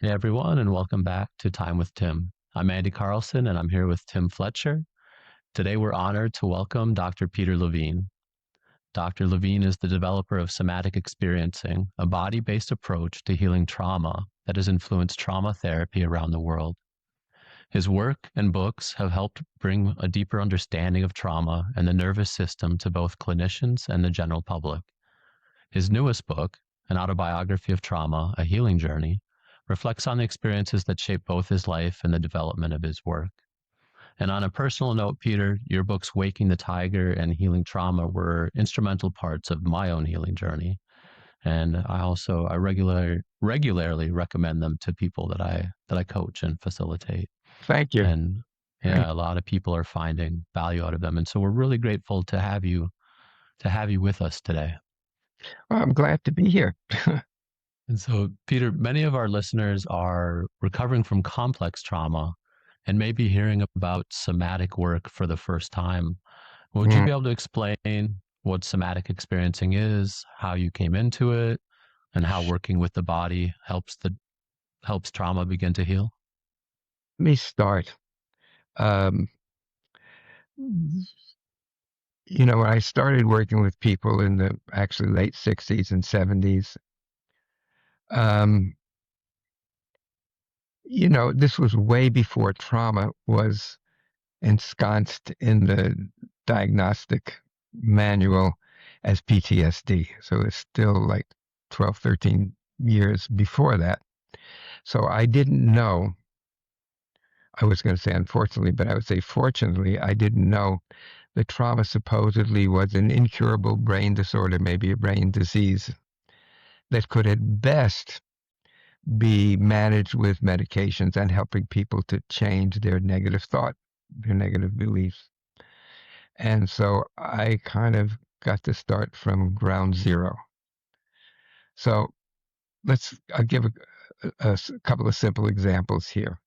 Hey everyone, and welcome back to Time with Tim. I'm Andy Carlson, and I'm here with Tim Fletcher. Today, we're honored to welcome Dr. Peter Levine. Dr. Levine is the developer of Somatic Experiencing, a body based approach to healing trauma that has influenced trauma therapy around the world. His work and books have helped bring a deeper understanding of trauma and the nervous system to both clinicians and the general public. His newest book, An Autobiography of Trauma, A Healing Journey, reflects on the experiences that shaped both his life and the development of his work. And on a personal note, Peter, your books Waking the Tiger and Healing Trauma were instrumental parts of my own healing journey. And I regularly recommend them to people that I coach and facilitate. Thank you. And Thank yeah, a lot of people are finding value out of them. And so we're really grateful to have you with us today. well, I'm glad to be here. And so, Peter, many of our listeners are recovering from complex trauma and may be hearing about somatic work for the first time. Would you Mm, be able to explain what somatic experiencing is, how you came into it, and how working with the body helps trauma begin to heal? Let me start. Um, when I started working with people in the actually late 60s and 70s, um, this was way before trauma was ensconced in the diagnostic manual as PTSD. So it's still like 12, 13 years before that. So I didn't know. I was going to say unfortunately, but I would say fortunately, I didn't know that trauma supposedly was an incurable brain disorder, maybe a brain disease that could at best be managed with medications and helping people to change their negative thought, their negative beliefs. And so I kind of got to start from ground zero. So I'll give a couple of simple examples here.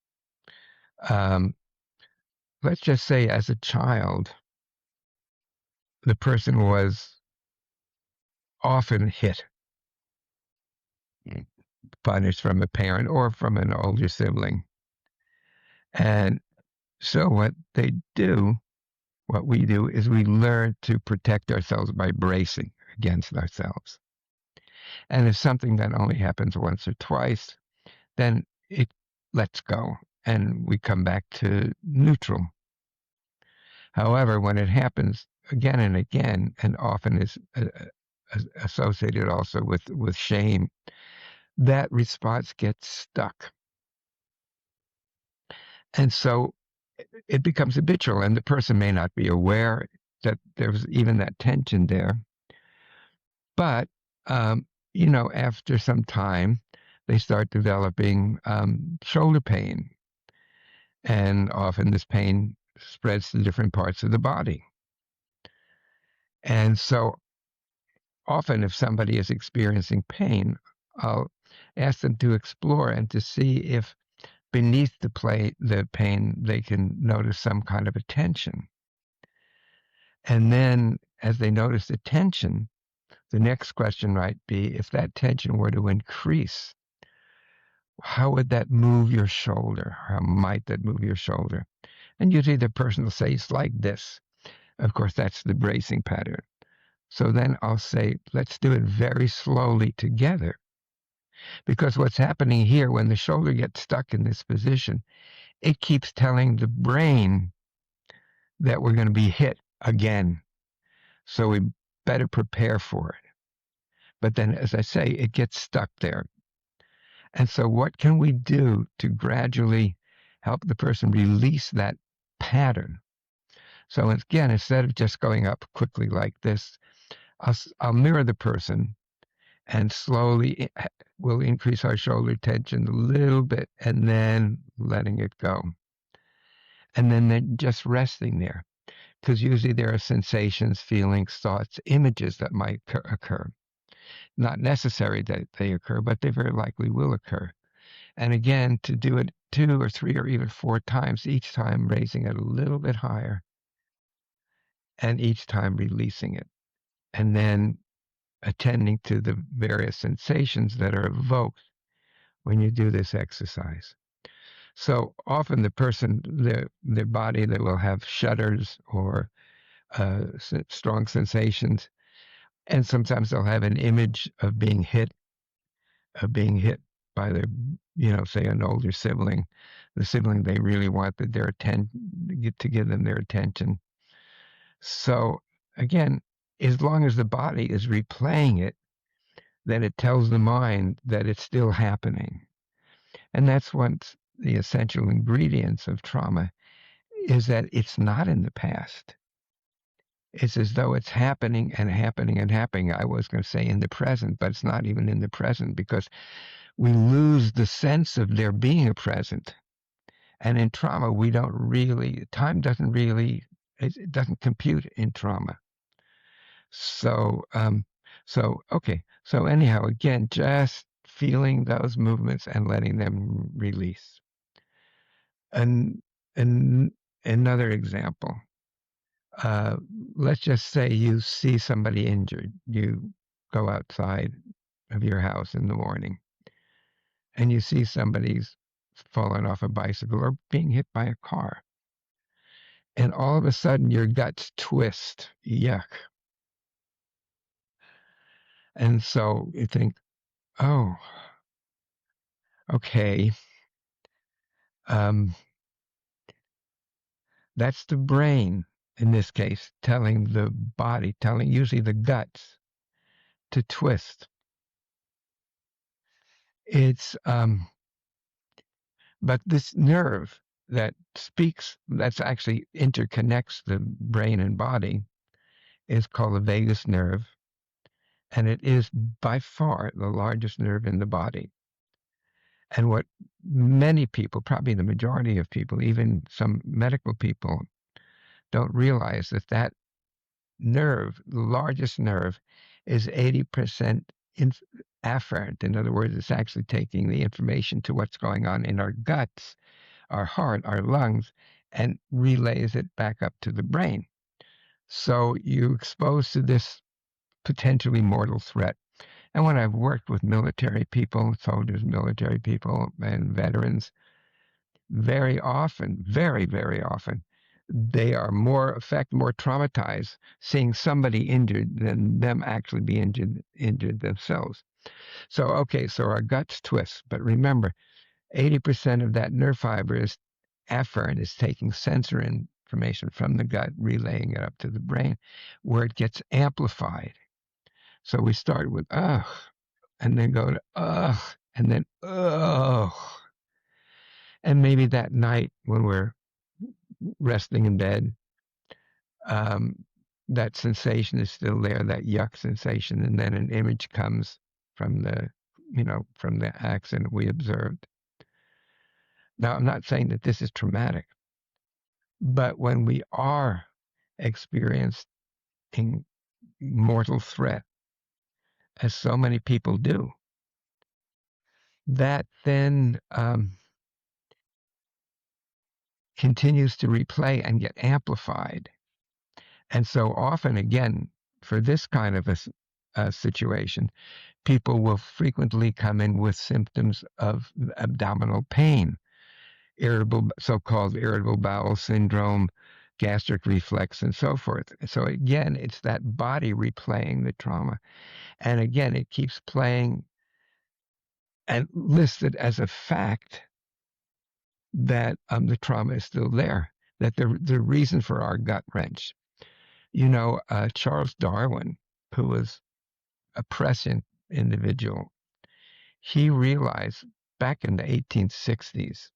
Um, let's just say as a child, the person was often hit, punished from a parent or from an older sibling. And so what we do is we learn to protect ourselves by bracing against ourselves. And if something that only happens once or twice, then it lets go and we come back to neutral. However, when it happens again and again, and often is associated also with shame, that response gets stuck. And so it becomes habitual, and the person may not be aware that there's even that tension there. But, after some time, they start developing shoulder pain. And often this pain spreads to different parts of the body. And so often, if somebody is experiencing pain, I'll ask them to explore and to see if beneath the pain, they can notice some kind of a tension. And then as they notice the tension, the next question might be, if that tension were to increase, how would that move your shoulder? How might that move your shoulder? And usually the person will say, it's like this. Of course, that's the bracing pattern. So then I'll say, let's do it very slowly together. Because what's happening here, when the shoulder gets stuck in this position, it keeps telling the brain that we're going to be hit again. So we better prepare for it. But then, as I say, it gets stuck there. And so what can we do to gradually help the person release that pattern? So again, instead of just going up quickly like this, I'll mirror the person and slowly we'll increase our shoulder tension a little bit and then letting it go. And then just resting there. Because usually there are sensations, feelings, thoughts, images that might occur. Not necessary that they occur, but they very likely will occur. And again, to do it 2 or 3 or even 4 times, each time raising it a little bit higher and each time releasing it. And then attending to the various sensations that are evoked when you do this exercise. So often the person, their body, they will have shudders or strong sensations, and sometimes they'll have an image of being hit by their, say an older sibling, the sibling they really wanted their attention, to give them their attention. So again, as long as the body is replaying it, then it tells the mind that it's still happening. And that's what's the essential ingredients of trauma, is that it's not in the past. It's as though it's happening and happening and happening. I was going to say in the present, but it's not even in the present, because we lose the sense of there being a present. And in trauma, we don't really, time doesn't really, it doesn't compute in trauma. So, okay. So anyhow, again, just feeling those movements and letting them release. And another example. Let's just say you see somebody injured. You go outside of your house in the morning and you see somebody's fallen off a bicycle or being hit by a car. And all of a sudden your guts twist. Yuck. And so you think, oh, okay. That's the brain, in this case, telling the body, telling usually the guts to twist. It's, but this nerve that speaks, that's actually interconnects the brain and body, is called the vagus nerve. And it is by far the largest nerve in the body. And what many people, probably the majority of people, even some medical people, don't realize that nerve, the largest nerve, is 80% afferent. In other words, it's actually taking the information to what's going on in our guts, our heart, our lungs, and relays it back up to the brain. So you're exposed to this potentially mortal threat. And when I've worked with military people, soldiers, military people, and veterans, very often, very, very often, they are more traumatized seeing somebody injured than them actually be injured themselves. So, okay, so our guts twist, but remember, 80% of that nerve fiber is afferent, is taking sensory information from the gut, relaying it up to the brain, where it gets amplified. So we start with ugh, and then go to ugh, and then ugh. And maybe that night when we're resting in bed, that sensation is still there, that yuck sensation, and then an image comes from from the accident we observed. Now, I'm not saying that this is traumatic, but when we are experiencing mortal threat, as so many people do, that then continues to replay and get amplified. And so often, again, for this kind of a situation, people will frequently come in with symptoms of abdominal pain, so-called irritable bowel syndrome, gastric reflex, and so forth. So again, it's that body replaying the trauma. And again, it keeps playing and listed as a fact that the trauma is still there, that the reason for our gut wrench. Charles Darwin, who was a prescient individual, he realized back in the 1860s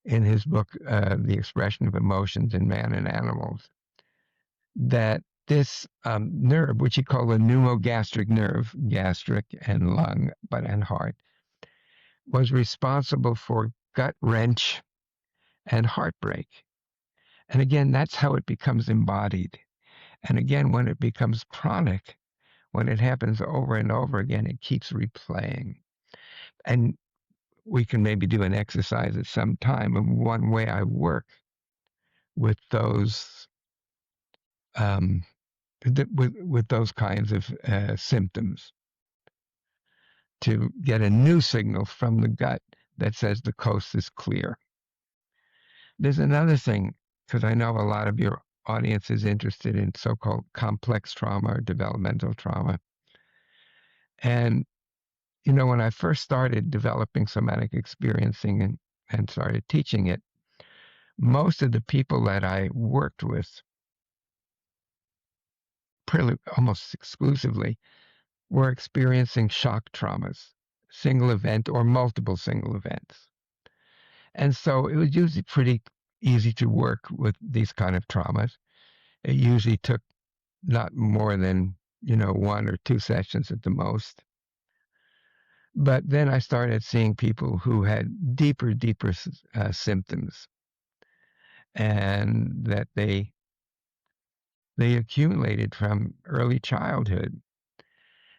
in his book, The Expression of Emotions in Man and Animals, that this nerve, which he called a pneumogastric nerve, gastric and lung, and heart, was responsible for gut wrench and heartbreak. And again, that's how it becomes embodied. And again, when it becomes chronic, when it happens over and over again, it keeps replaying. And we can maybe do an exercise at some time. And one way I work with those with those kinds of symptoms to get a new signal from the gut that says the coast is clear. There's another thing, because I know a lot of your audience is interested in so-called complex trauma or developmental trauma. And, when I first started developing somatic experiencing and started teaching it, most of the people that I worked with, almost exclusively, were experiencing shock traumas, single event or multiple single events. And so it was usually pretty easy to work with these kind of traumas. It usually took not more than, 1 or 2 sessions at the most. But then I started seeing people who had deeper symptoms, and that they accumulated from early childhood.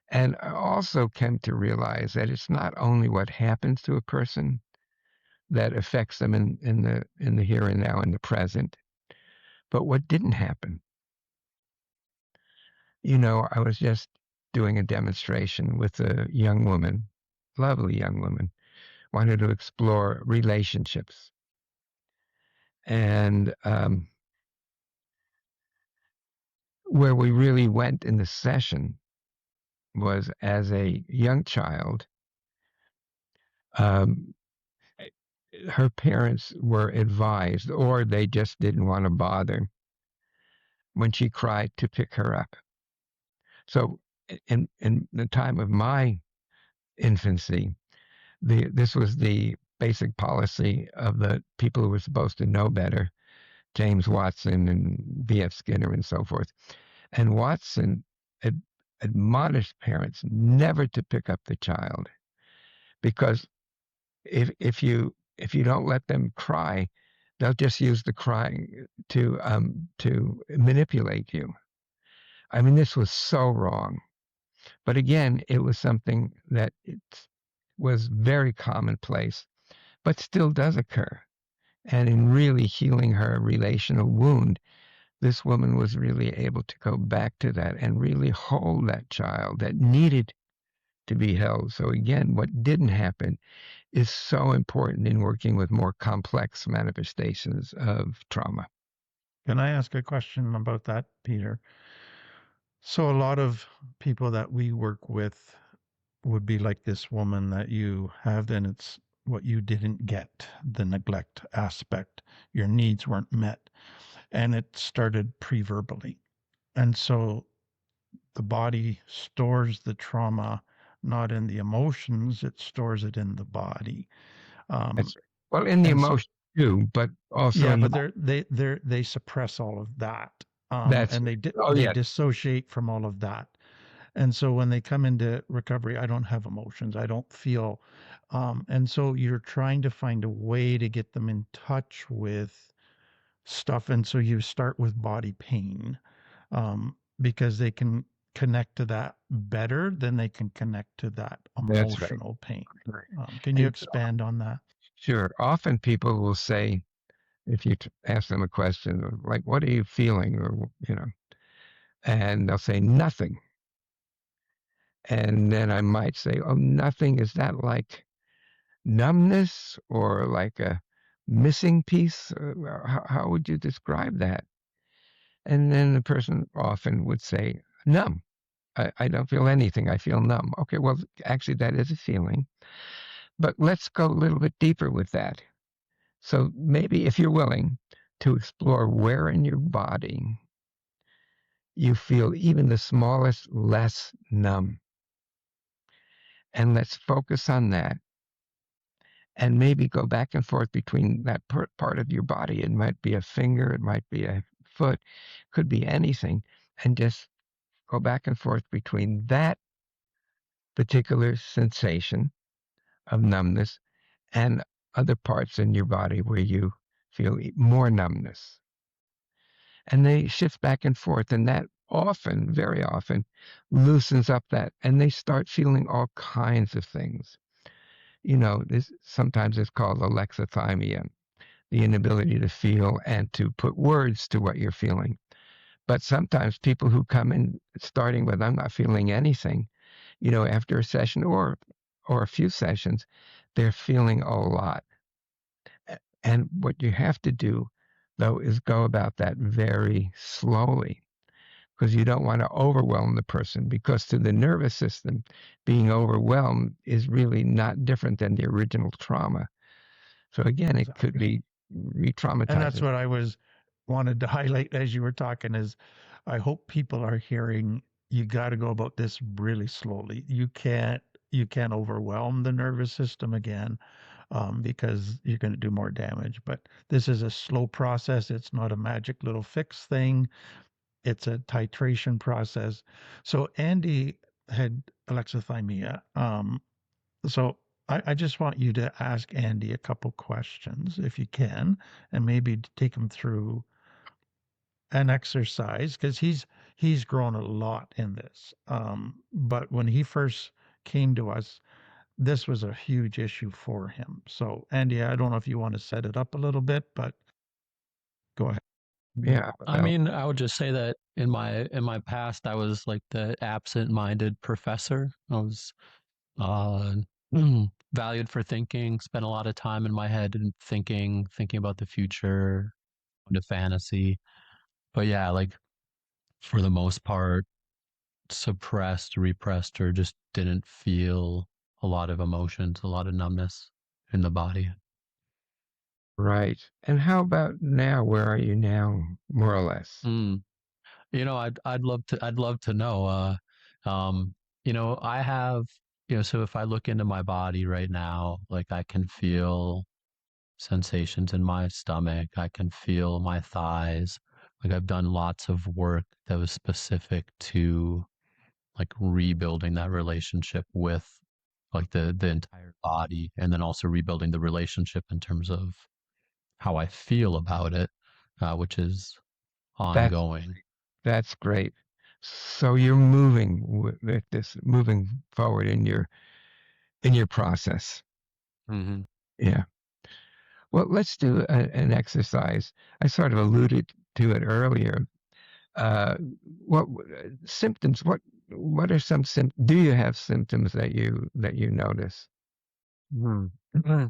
And I also came to realize that it's not only what happens to a person that affects them in the here and now, in the present, but what didn't happen. I was just doing a demonstration with a young woman, lovely young woman, wanted to explore relationships. And where we really went in the session was, as a young child, her parents were advised, or they just didn't want to bother, when she cried, to pick her up. So in the time of my infancy, this was the basic policy of the people who were supposed to know better, James Watson and B.F. Skinner and so forth. And Watson admonished parents never to pick up the child, because if you don't let them cry, they'll just use the crying to manipulate you. I mean, this was so wrong. But again, it was something that it was very commonplace, but still does occur. And in really healing her relational wound, this woman was really able to go back to that and really hold that child that needed to be held. So again, what didn't happen is so important in working with more complex manifestations of trauma. Can I ask a question about that, Peter? So a lot of people that we work with would be like this woman that you have, and it's what you didn't get, the neglect aspect. Your needs weren't met, and it started pre-verbally. And so the body stores the trauma not in the emotions, it stores it in the body. Well, in the and so- emotion too, but also yeah, in but they suppress all of that, that's and they dissociate from all of that. And so when they come into recovery, I don't have emotions, I don't feel, and so you're trying to find a way to get them in touch with stuff, and so you start with body pain, because they can connect to that better than they can connect to that emotional pain. Can you expand on that? Sure. Often people will say, if you ask them a question like, "What are you feeling?" or and they'll say nothing. And then I might say, "Oh, nothing. Is that like numbness or like a missing piece? How would you describe that?" And then the person often would say, "Numb. I don't feel anything. I feel numb." Okay, well, actually, that is a feeling. But let's go a little bit deeper with that. So maybe, if you're willing, to explore where in your body you feel even the smallest less numb. And let's focus on that. And maybe go back and forth between that part of your body. It might be a finger, it might be a foot, could be anything. And just go back and forth between that particular sensation of numbness and other parts in your body where you feel more numbness. And they shift back and forth, and that often, very often, loosens up that, and they start feeling all kinds of things. Sometimes it's called alexithymia, the inability to feel and to put words to what you're feeling. But sometimes people who come in starting with, "I'm not feeling anything," after a session, or or a few sessions, they're feeling a lot. And what you have to do, though, is go about that very slowly, because you don't want to overwhelm the person, because to the nervous system, being overwhelmed is really not different than the original trauma. So again, it could be re-traumatizing. And that's what I wanted to highlight as you were talking is I hope people are hearing you got to go about this really slowly. You can't overwhelm the nervous system again, because you're going to do more damage. But this is a slow process. It's not a magic little fix thing. It's a titration process. So Andy had alexithymia. So I just want you to ask Andy a couple questions if you can, and maybe take him through an exercise because he's grown a lot in this. But when he first came to us, this was a huge issue for him. So Andy, I don't know if you want to set it up a little bit, but go ahead. Yeah. I mean, I would just say that in my past, I was like the absent-minded professor. I was uh, valued for thinking, spent a lot of time in my head and thinking about the future, into fantasy. But yeah, like for the most part, suppressed, repressed, or just didn't feel a lot of emotions, a lot of numbness in the body. Right. And how about now? Where are you now, more or less? Mm. I'd love to know. Um, I have, so if I look into my body right now, like I can feel sensations in my stomach. I can feel my thighs. Like I've done lots of work that was specific to like rebuilding that relationship with like the entire body, and then also rebuilding the relationship in terms of how I feel about it, which is That's ongoing. that's great. So you're moving with this, moving forward in your process. Mm-hmm. Yeah. Well, let's do an exercise. I sort of alluded to it earlier. Uh, what symptoms? What are some do you have symptoms that you notice? Mm-hmm.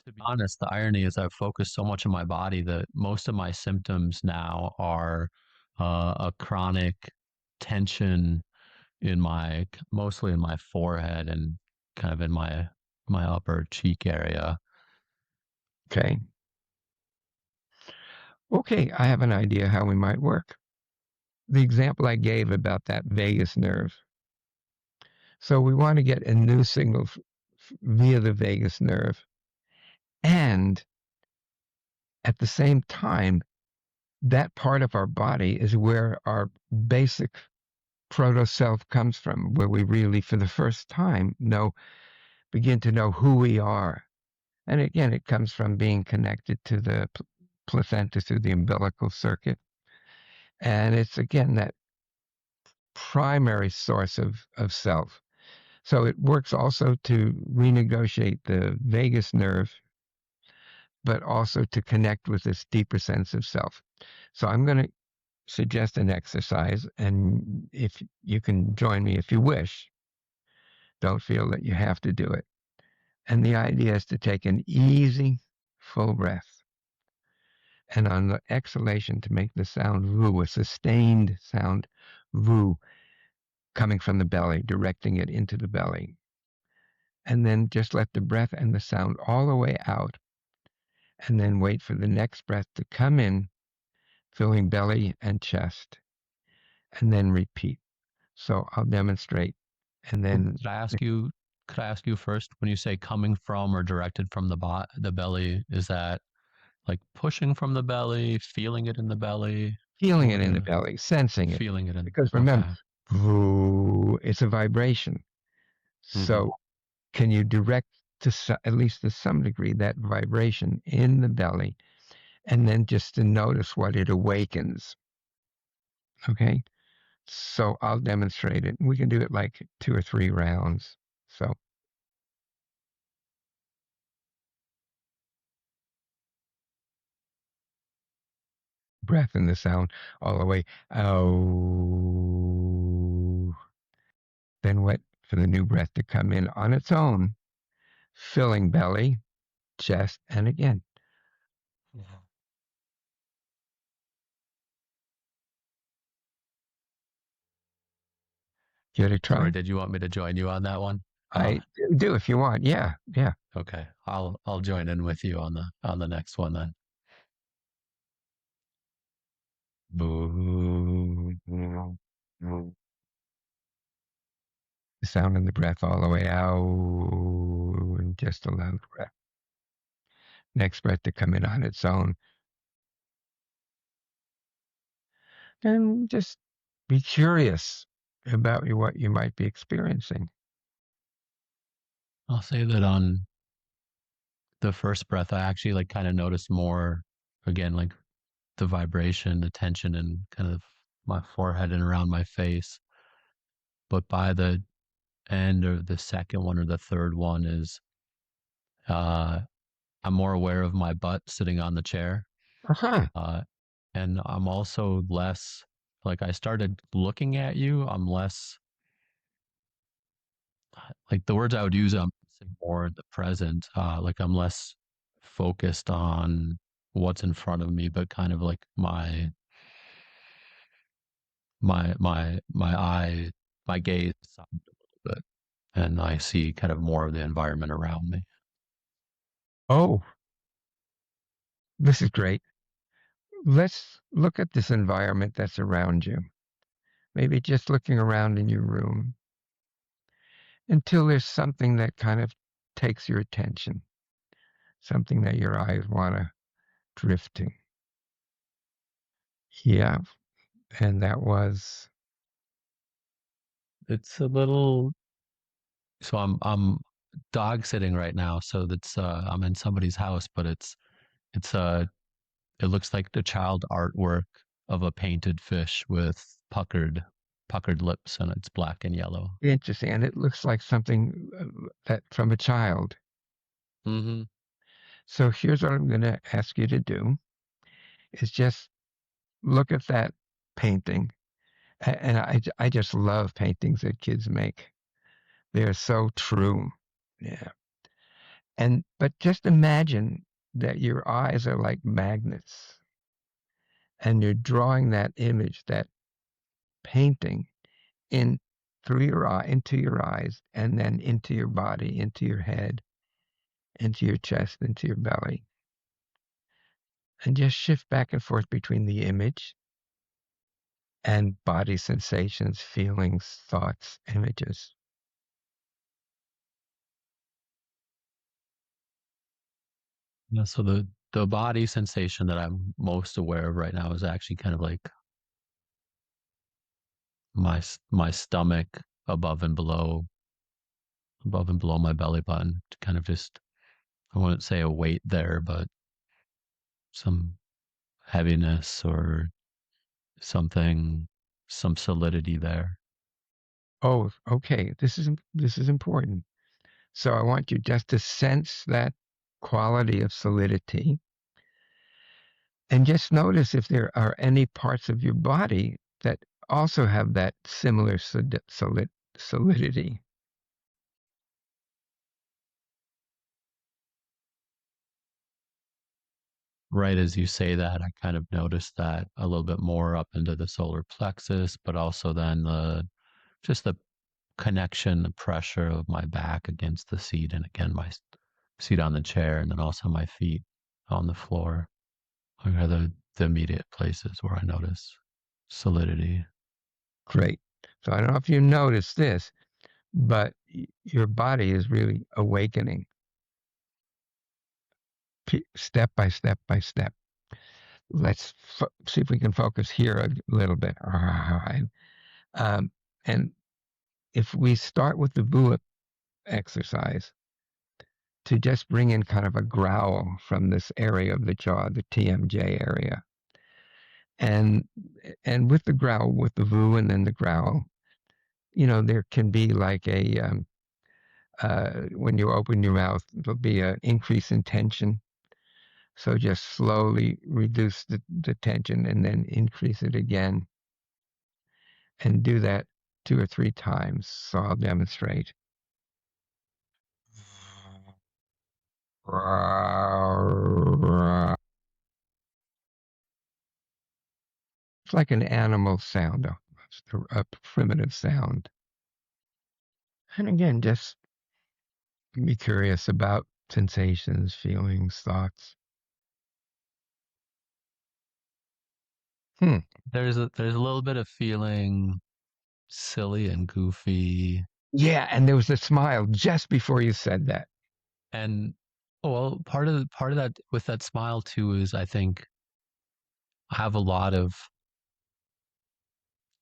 To be honest, the irony is I've focused so much on my body that most of my symptoms now are a chronic tension in mostly in my forehead and kind of in my upper cheek area. Okay. Okay, I have an idea how we might work. The example I gave about that vagus nerve. So we want to get a new signal via the vagus nerve. And at the same time, that part of our body is where our basic proto self comes from, where we really, for the first time, begin to know who we are. And again, it comes from being connected to the placenta through the umbilical circuit. And it's again that primary source of self. So it works also to renegotiate the vagus nerve, but also to connect with this deeper sense of self. So I'm going to suggest an exercise, and if you can join me if you wish, don't feel that you have to do it. And the idea is to take an easy, full breath, and on the exhalation to make the sound voo, a sustained sound voo, coming from the belly, directing it into the belly. And then just let the breath and the sound all the way out, and then wait for the next breath to come in, filling belly and chest, and then repeat. So I'll demonstrate, and then Could I ask you first, when you say coming from or directed from the belly, is that like pushing from the belly, feeling it in the belly? feeling it What in the belly, sensing it. feeling it in? Because remember, Okay. it's a vibration. Mm-hmm. So can you direct at least to some degree that vibration in the belly, and then just to notice what it awakens? Okay. So I'll demonstrate it. We can do it like 2 or 3 rounds. So breath in the sound all the way. Oh. Then what for the new breath to come in on its own, filling belly, chest, and again. Give it a try. Sorry, did you want me to join you on that one? I do if you want. Yeah. Okay. I'll join in with you on the next one then. Sound in the breath all the way out, and just allow the breath. Next breath to come in on its own. And just be curious about what you might be experiencing. I'll say that on the first breath, I actually like kind of noticed more, again, like the vibration, the tension and kind of my forehead and around my face. But by the end of the second one or the third one is, I'm more aware of my butt sitting on the chair. And I'm also less, like I started looking at you, I'm less, like the words I would use, I'm more in the present. Like I'm less focused on what's in front of me, but kind of like my eye, my gaze softened a little bit, and I see kind of more of the environment around me. Oh, this is great. Let's look at this environment that's around you. Maybe just looking around in your room until there's something that kind of takes your attention, something that your eyes want to drift to. Yeah, and that was. It's a little, so I'm dog sitting right now, so that's I'm in somebody's house, but it's it looks like the child artwork of a painted fish with puckered lips, and it's black and yellow. Interesting, and it looks like something that from a child. Mm-hmm. So here's what I'm going to ask you to do: is just look at that painting, and I just love paintings that kids make. They're so true. Yeah. But just imagine that your eyes are like magnets, and you're drawing that image, that painting, in through your eye, into your eyes, and then into your body, into your head, into your chest, into your belly. And just shift back and forth between the image and body sensations, feelings, thoughts, images. Yeah, so the body sensation that I'm most aware of right now is actually kind of like my stomach above and below my belly button, to kind of just, I wouldn't say a weight there, but some heaviness or something, some solidity there. Oh, okay. This is important. So I want you just to sense that quality of solidity, and just notice if there are any parts of your body that also have that similar solidity. Right as you say that, I kind of noticed that a little bit more up into the solar plexus, but also then just the connection, the pressure of my back against the seat, and again my seat on the chair, and then also my feet on the floor are the immediate places where I notice solidity. Great. So I don't know if you noticed this, but your body is really awakening step by step by step. Let's see if we can focus here a little bit. All right. And if we start with the Buddha exercise, to just bring in kind of a growl from this area of the jaw, the TMJ area. And with the growl, with the vu and then the growl, there can be like when you open your mouth, there'll be an increase in tension. So just slowly reduce the tension and then increase it again. And do that 2 or 3 times, so I'll demonstrate. It's like an animal sound, a primitive sound. And again, just be curious about sensations, feelings, thoughts. There's a little bit of feeling silly and goofy. Yeah, and there was a smile just before you said that. And well, part of that with that smile too is I think I have a lot of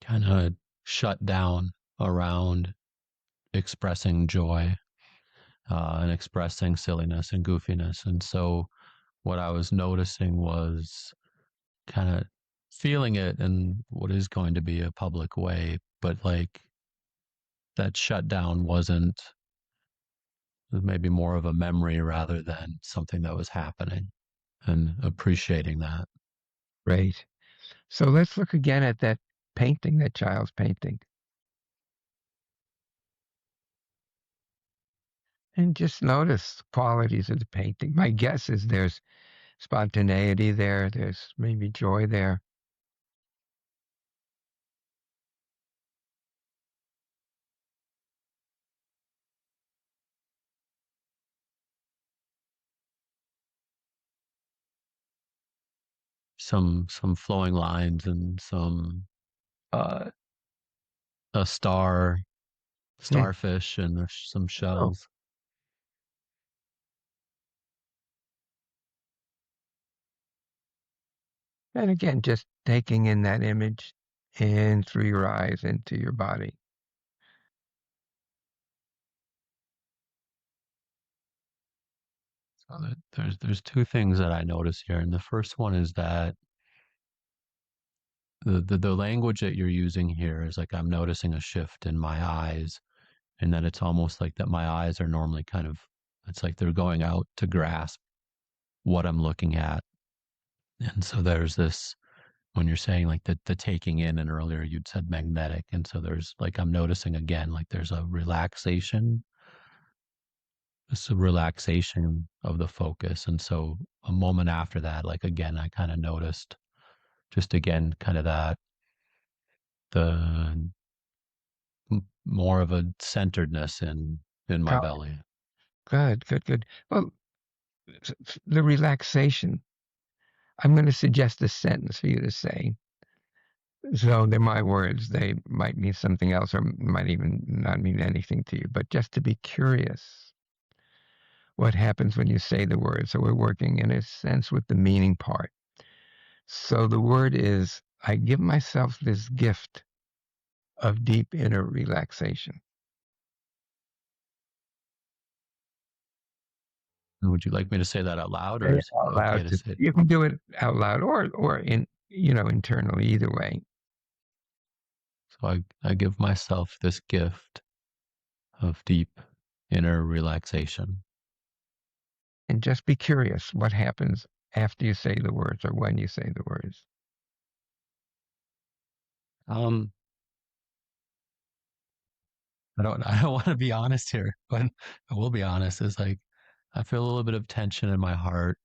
kind of shut down around expressing joy and expressing silliness and goofiness. And so what I was noticing was kind of feeling it in what is going to be a public way, but like that shutdown wasn't, it was maybe more of a memory rather than something that was happening, and appreciating that. Great. So let's look again at that painting, that child's painting. And just notice qualities of the painting. My guess is there's spontaneity there, there's maybe joy there. Some flowing lines and some uh, a Hmm. starfish and there's some Oh, shells. and again, just taking in that image in through your eyes into your body. So there's two things that I notice here, and the first one is that the language that you're using here is like I'm noticing a shift in my eyes, and that it's almost like that my eyes are normally kind of, it's like they're going out to grasp what I'm looking at. And so there's this, when you're saying like the taking in, and earlier you'd said magnetic, and so there's like I'm noticing again like there's a relaxation, it's a relaxation of the focus. And so a moment after that, like again I kind of noticed just again kind of that the more of a centeredness in my Oh, belly. good, good, good. Well, the relaxation. I'm going to suggest a sentence for you to say. So they're my words. They might mean something else or might even not mean anything to you, but just to be curious what happens when you say the word. So we're working in a sense with the meaning part. So the word is, I give myself this gift of deep inner relaxation. Would you like me to say that out loud, Say or it is out it okay loud. to say it? You can do it out loud or in, internally, either way. So I give myself this gift of deep inner relaxation. And just be curious what happens after you say the words or when you say the words. Um, I don't want to be honest here, but I will be honest. Is like I feel a little bit of tension in my heart,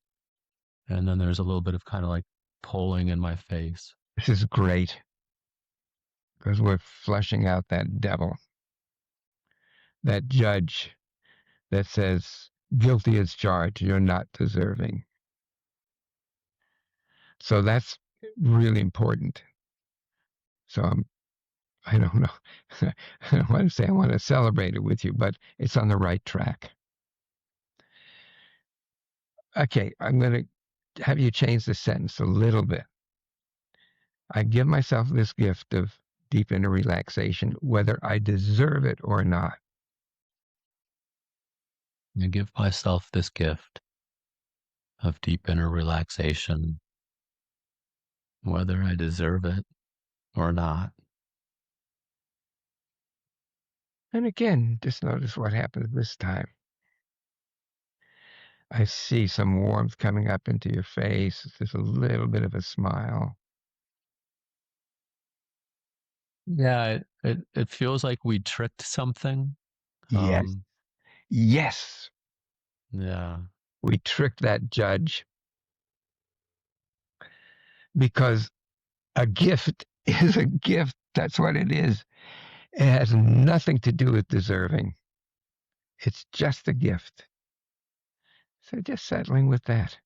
and then there's a little bit of kind of like pulling in my face. This is great because we're flushing out that devil, that judge that says, guilty as charged, you're not deserving. So that's really important. So I don't know. I don't want to say I want to celebrate it with you, but it's on the right track. Okay, I'm going to have you change the sentence a little bit. I give myself this gift of deep inner relaxation, whether I deserve it or not. I give myself this gift of deep inner relaxation, whether I deserve it or not. And again, just notice what happens this time. I see some warmth coming up into your face. There's a little bit of a smile. Yeah, it feels like we tricked something. Yes. Yes. Yeah. We tricked that judge because a gift is a gift. That's what it is. It has nothing to do with deserving. It's just a gift. So just settling with that.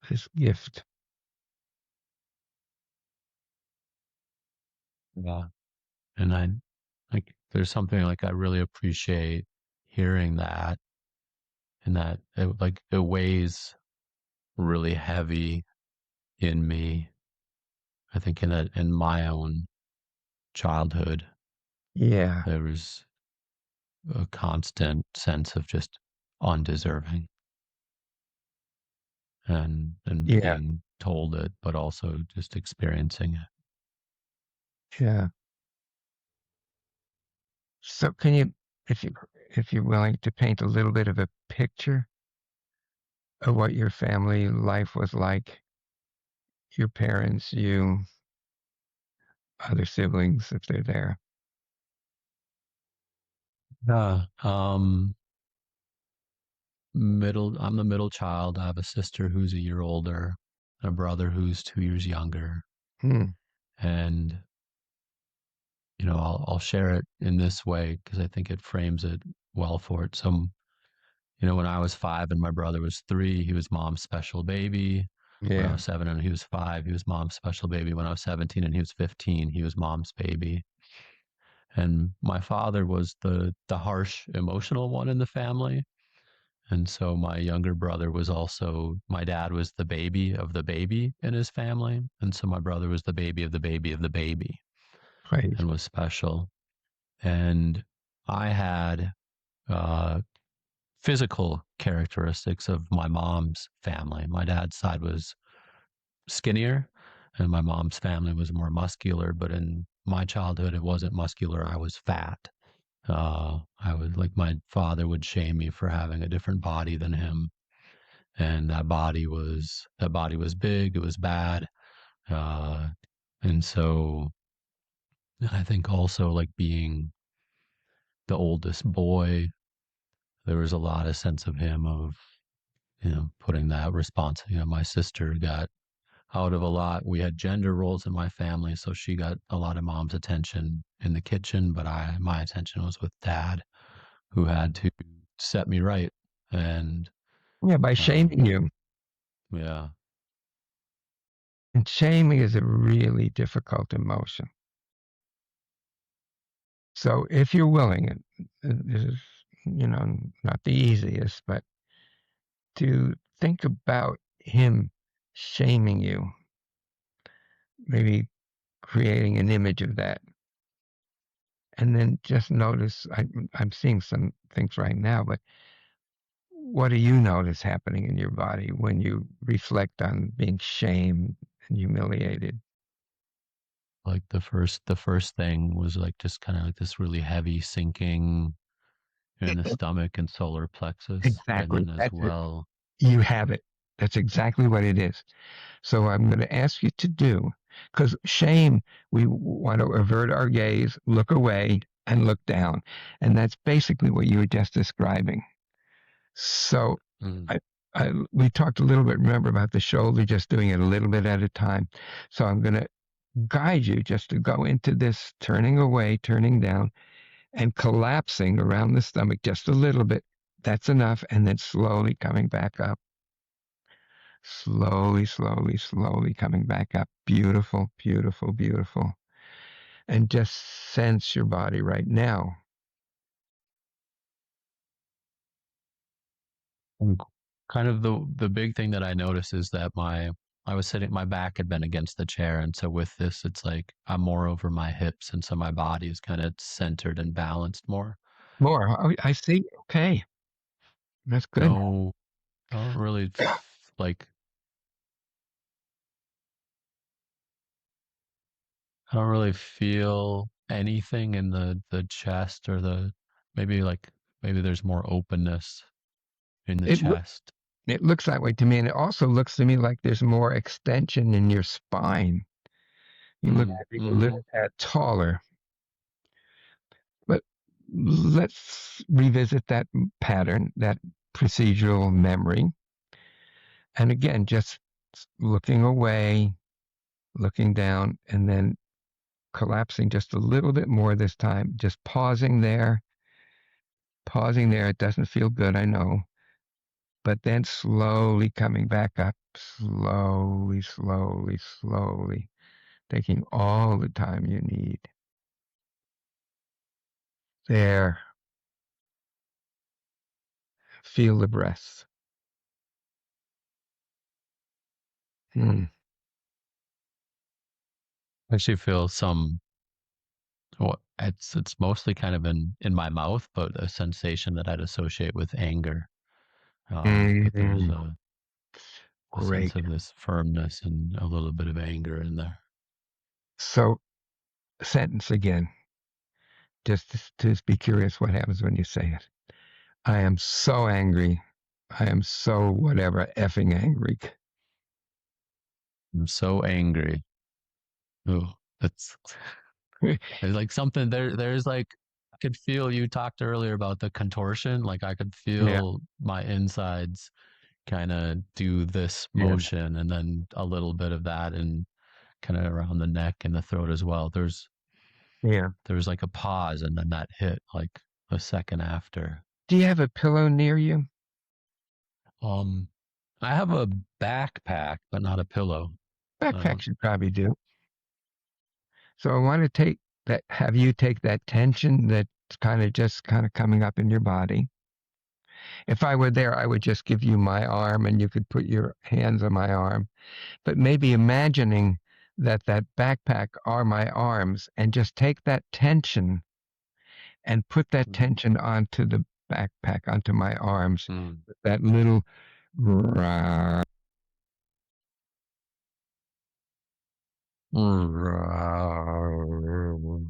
This gift. Yeah. And I like there's something like I really appreciate hearing that and that it weighs really heavy in me. I think in my own childhood, Yeah. there was a constant sense of just undeserving and Yeah. being told it, but also just experiencing it. Yeah. So can you, if you, if you're willing to paint a little bit of a picture of what your family life was like, your parents, you, other siblings, if they're there. Yeah. I'm the middle child. I have a sister who's a year older, and a brother who's 2 years younger. Hmm. And I'll share it in this way because I think it frames it well for it. So, when I was 5 and my brother was 3, he was mom's special baby. When I Yeah. was 7 and he was 5, he was mom's special baby. When I was 17 and he was 15, he was mom's baby. And my father was the harsh, emotional one in the family. And so my younger brother was also, my dad was the baby of the baby in his family. And so my brother was the baby of the baby of the baby Right. and was special. And I had uh, physical characteristics of my mom's family. My dad's side was skinnier, and my mom's family was more muscular. But in my childhood, it wasn't muscular. I was fat. I would like my father would shame me for having a different body than him, and that body was big. It was bad, uh, and so I think also like being the oldest boy, there was a lot of sense of him of putting that response. My sister got out of a lot. We had gender roles in my family, so she got a lot of mom's attention in the kitchen, but my attention was with dad, who had to set me right. And Yeah. By um, shaming you. yeah, And shaming is a really difficult emotion. So if you're willing, and this is, not the easiest, but to think about him shaming you, maybe creating an image of that. And then just notice, I'm seeing some things right now, but what do you notice happening in your body when you reflect on being shamed and humiliated? like the first thing was like just kind of like this really heavy sinking in the stomach and solar plexus, and Exactly. then as That's it. well, You have it. That's exactly what it is. So I'm going to ask you to do, because shame, we want to avert our gaze, look away, and look down. And that's basically what you were just describing. So mm, we talked a little bit, remember, about the shoulder, just doing it a little bit at a time. So I'm going to guide you just to go into this turning away, turning down, and collapsing around the stomach just a little bit. That's enough. And then slowly coming back up. Slowly, slowly, slowly coming back up. Beautiful, beautiful, beautiful. And just sense your body right now. and kind of the big thing that I noticed is that my back had been against the chair, and so with this, it's like I'm more over my hips, and so my body is kind of centered and balanced more. More. Oh, I see. Okay. That's good. No, I don't really like I don't really feel anything in the chest or maybe there's more openness in the It, chest. it looks that way to me. And it also looks to me like there's more extension in your spine. You look at it a little tad taller. But let's revisit that pattern, that procedural memory. And again, just looking away, looking down, and then collapsing just a little bit more this time, just pausing there. It doesn't feel good, I know. But then slowly coming back up, slowly, slowly, slowly, taking all the time you need. There. Feel the breath. I actually feel some, well, it's mostly kind of in my mouth, but a sensation that I'd associate with anger. But there's a sense Great. of this firmness and a little bit of anger in there. So, sentence again, just to be curious what happens when you say it. I am so angry. I am so whatever effing angry. I'm so angry. Oh, that's there's like something there. There's like, I could feel, you talked earlier about the contortion. Like I could Yeah, feel my insides kind of do this yeah, motion, and then a little bit of that and kind of around the neck and the throat as well. yeah. There was like a pause, and then that hit like a second after. Do you have a pillow near you? Um, I have a backpack, but not a pillow. I don't. Backpacks you probably do. So I want to have you take that tension that's kind of coming up in your body. If I were there, I would just give you my arm and you could put your hands on my arm. But maybe imagining that backpack are my arms and just take that tension and put that tension onto the backpack, onto my arms. Mm. That little rah. Well,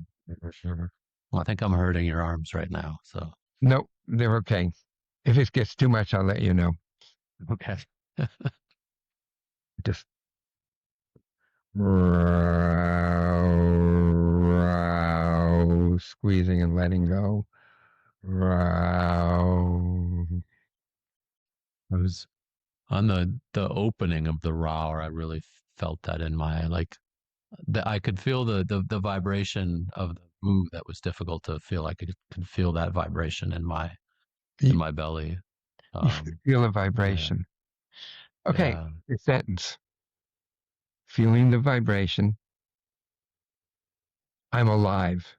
I think I'm hurting your arms right now. So, Nope, they're okay. If it gets too much, I'll let you know. okay. Just squeezing and letting go. I was on the opening of the rower. I really felt that in my, like, I could feel the vibration of the move that was difficult to feel. I could feel that vibration in You, my belly. you Um, feel a yeah, vibration. Okay, yeah. the sentence. Feeling the vibration. I'm alive.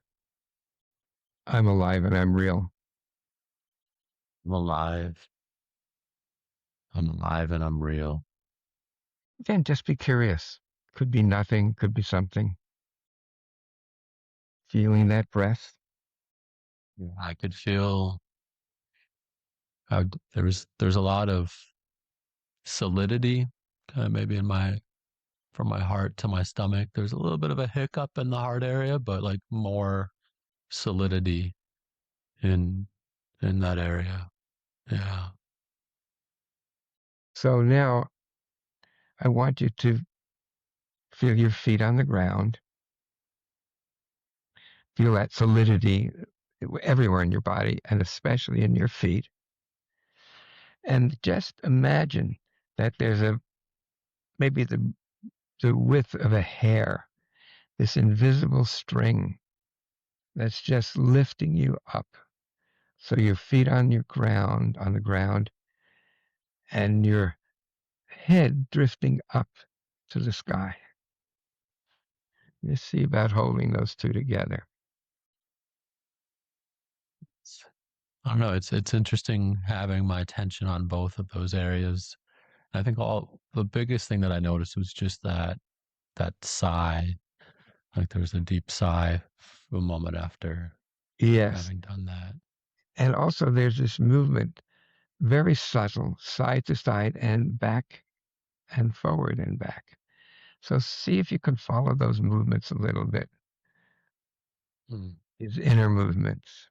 I'm alive and I'm real. I'm alive. I'm alive and I'm real. Again, just be curious. Could be nothing, could be something. Feeling that breath. Yeah. I could feel how there's a lot of solidity, kind of maybe in my, from my heart to my stomach. There's a little bit of a hiccup in the heart area, but like more solidity in that area. Yeah. So now I want you to feel your feet on the ground. Feel that solidity everywhere in your body and especially in your feet. And just imagine that there's maybe the width of a hair, this invisible string that's just lifting you up. So your feet on the ground, and your head drifting up to the sky. Just see about holding those two together. I don't know. It's interesting having my attention on both of those areas. I think all the biggest thing that I noticed was just that sigh. Like there was a deep sigh a moment after Yes. having done that. And also there's this movement, very subtle, side to side and back and forward and back. So see if you can follow those movements a little bit, Mm. these inner movements.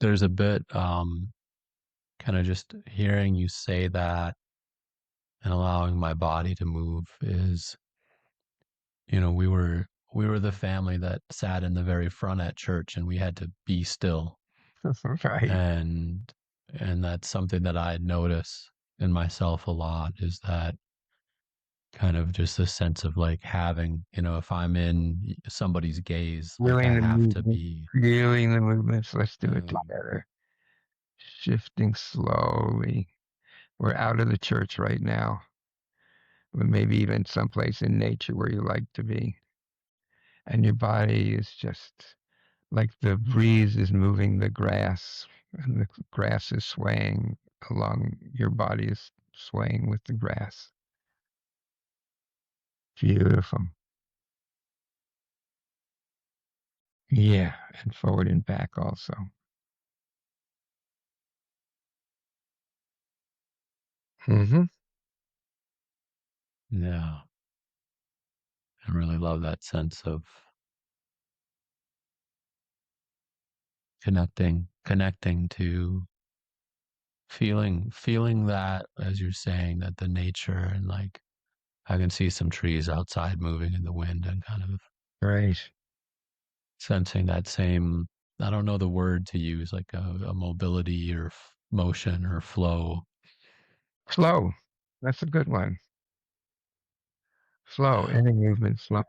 There's a bit kind of just hearing you say that, and allowing my body to move is, we were the family that sat in the very front at church, and we had to be still. Right. And that's something that I notice in myself a lot, is that kind of just a sense of like having, if I'm in somebody's gaze, like I Feeling the have to movement. be. Feeling the movements. Let's do it um, together. Shifting slowly. We're out of the church right now, but maybe even someplace in nature where you like to be. And your body is just like the breeze is moving the grass, and the grass is swaying along. Your body is swaying with the grass. Beautiful. Yeah, and forward and back also. Mm-hmm. yeah, I really love that sense of connecting to feeling that, as you're saying, that the nature, and like I can see some trees outside moving in the wind, and kind of Right. sensing that same, I don't know the word to use, like a mobility or motion or flow. Flow. That's a good one. Flow. Yeah. Any movement, flow.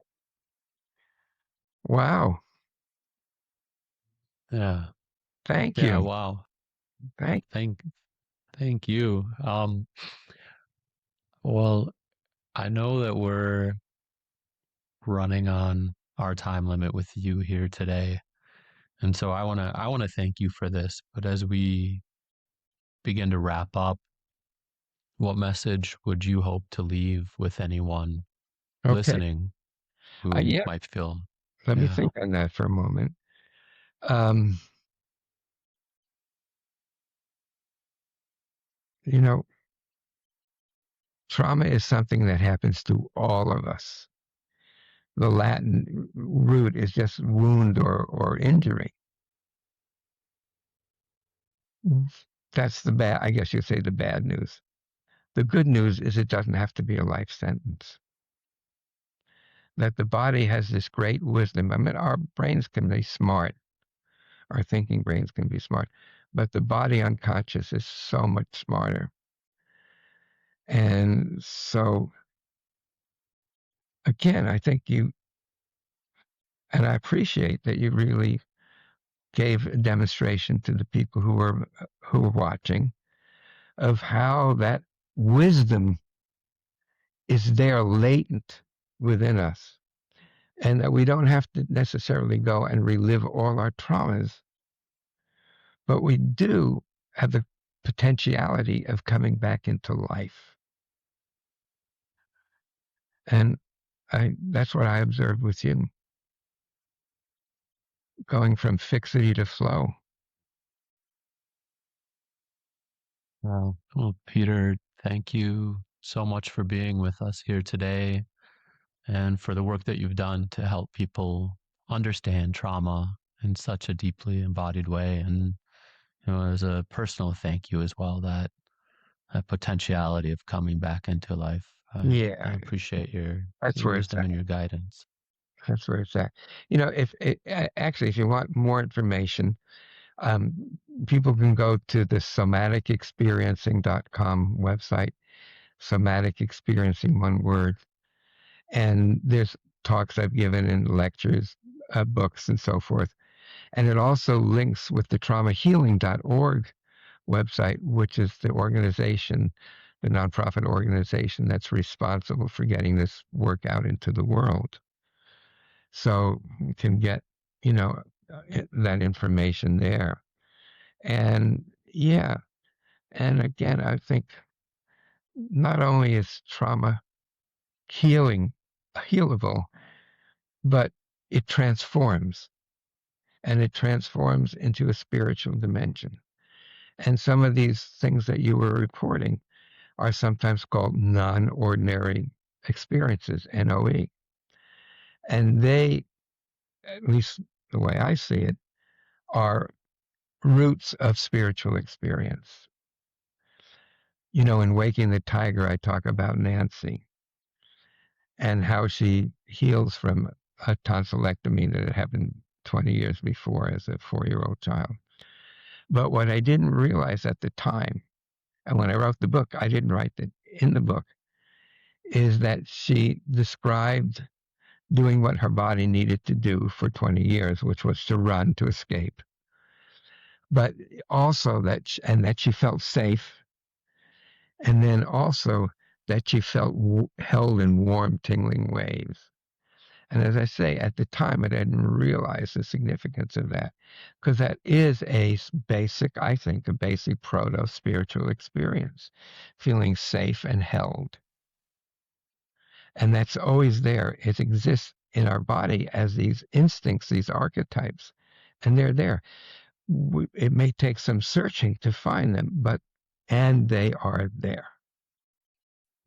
Wow. Yeah. Thank Yeah. you. Wow. Thank Thank you. Well, I know that we're running on our time limit with you here today. And so I want to thank you for this. But as we begin to wrap up, what message would you hope to leave with anyone Okay. listening who Yeah. might feel, Let me yeah, think on that for a moment. Um, you know, trauma is something that happens to all of us. The Latin root is just wound or injury. That's the bad, I guess you'd say, the bad news. The good news is it doesn't have to be a life sentence. That the body has this great wisdom. I mean, our brains can be smart, our thinking brains can be smart, but the body unconscious is so much smarter. And so, again, I think and I appreciate that you really gave a demonstration to the people who were watching of how that wisdom is there latent within us, and that we don't have to necessarily go and relive all our traumas, but we do have the potentiality of coming back into life. And that's what I observed with you, going from fixity to flow. well, Peter, thank you so much for being with us here today, and for the work that you've done to help people understand trauma in such a deeply embodied way. And, as a personal thank you as well, that potentiality of coming back into life. I Yeah, appreciate that's your where it's wisdom at. and your guidance. That's where it's at. Actually, if you want more information, um, people can go to the somaticexperiencing.com website, somatic experiencing, one word. And there's talks I've given and lectures, books, and so forth. And it also links with the traumahealing.org website, which is the organization, the nonprofit organization that's responsible for getting this work out into the world. So you can get, that information there. And yeah, and again, I think not only is trauma healable, but it transforms, and it transforms into a spiritual dimension. And some of these things that you were reporting are sometimes called non-ordinary experiences, NOE. And they, at least the way I see it, are roots of spiritual experience. In Waking the Tiger, I talk about Nancy and how she heals from a tonsillectomy that had happened 20 years before as a 4-year-old child. But what I didn't realize at the time, and when I wrote the book, I didn't write it in the book, is that she described doing what her body needed to do for 20 years, which was to run, to escape. But also that she felt safe, and then also that she felt held in warm, tingling waves. And as I say, at the time, I didn't realize the significance of that, because that is a basic proto-spiritual experience, feeling safe and held. And that's always there. It exists in our body as these instincts, these archetypes, and they're there. It may take some searching to find them, and they are there.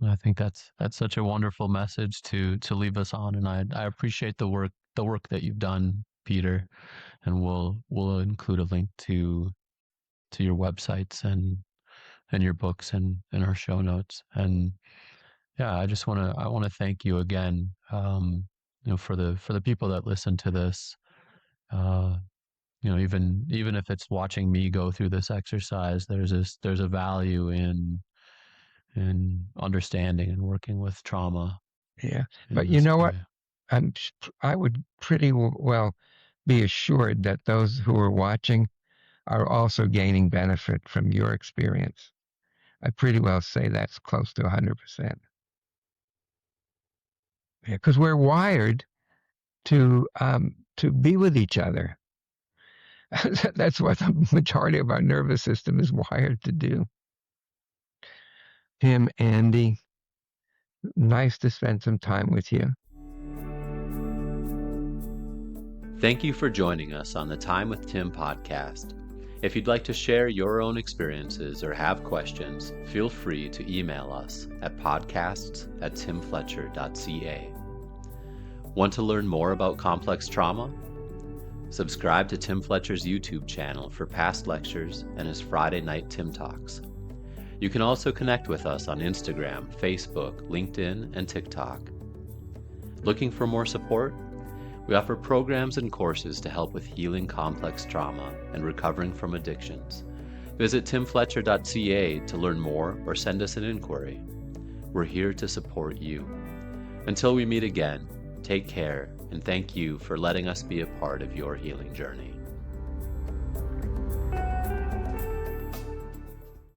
I think that's such a wonderful message to leave us on, and I appreciate the work that you've done, Peter, and we'll include a link to your websites and your books and in our show notes. And yeah, I want to thank you again, for the people that listen to this. Even if it's watching me go through this exercise, there's a value in understanding and working with trauma. Yeah, but you know what? I would pretty well be assured that those who are watching are also gaining benefit from your experience. I pretty well say that's close to 100%. Yeah, because we're wired to be with each other. That's what the majority of our nervous system is wired to do. Tim, Andy, nice to spend some time with you. Thank you for joining us on the Time with Tim podcast. If you'd like to share your own experiences or have questions, feel free to email us at podcasts@timfletcher.ca. Want to learn more about complex trauma? Subscribe to Tim Fletcher's YouTube channel for past lectures and his Friday night Tim Talks. You can also connect with us on Instagram, Facebook, LinkedIn, and TikTok. Looking for more support? We offer programs and courses to help with healing complex trauma and recovering from addictions. Visit timfletcher.ca to learn more or send us an inquiry. We're here to support you. Until we meet again, take care and thank you for letting us be a part of your healing journey.